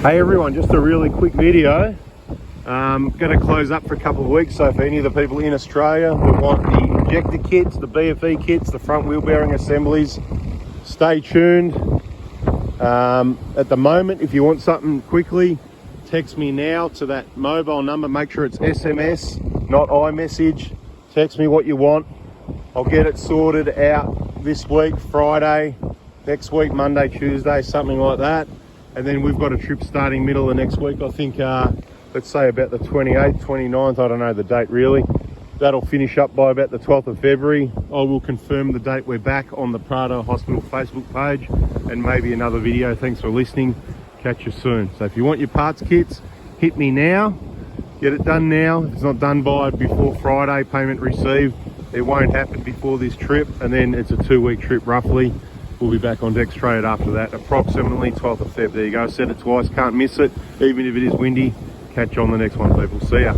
Hey everyone, just a really quick video. Going to close up for a couple of weeks, so for any of the people in Australia that want the injector kits, the BFE kits, the front wheel bearing assemblies, stay tuned. At the moment, if you want something quickly, text me now to that mobile number. Make sure it's SMS, not iMessage. Text me what you want. I'll get it sorted out this week, Friday, next week, Monday, Tuesday, something like that. And then we've got a trip starting middle of next week. I think, let's say about the 28th, 29th, I don't know the date really. That'll finish up by about the 12th of February. I will confirm the date we're back on the Prado Hospital Facebook page and maybe another video. Thanks for listening. Catch you soon. So if you want your parts kits, hit me now. Get it done now. If it's not done by before Friday, payment received. It won't happen before this trip, and then it's a 2-week trip roughly. We'll be back on deck straight after that, approximately 12th of Feb. There you go, said it twice, can't miss it. Even if it is windy, catch you on the next one, people. See ya.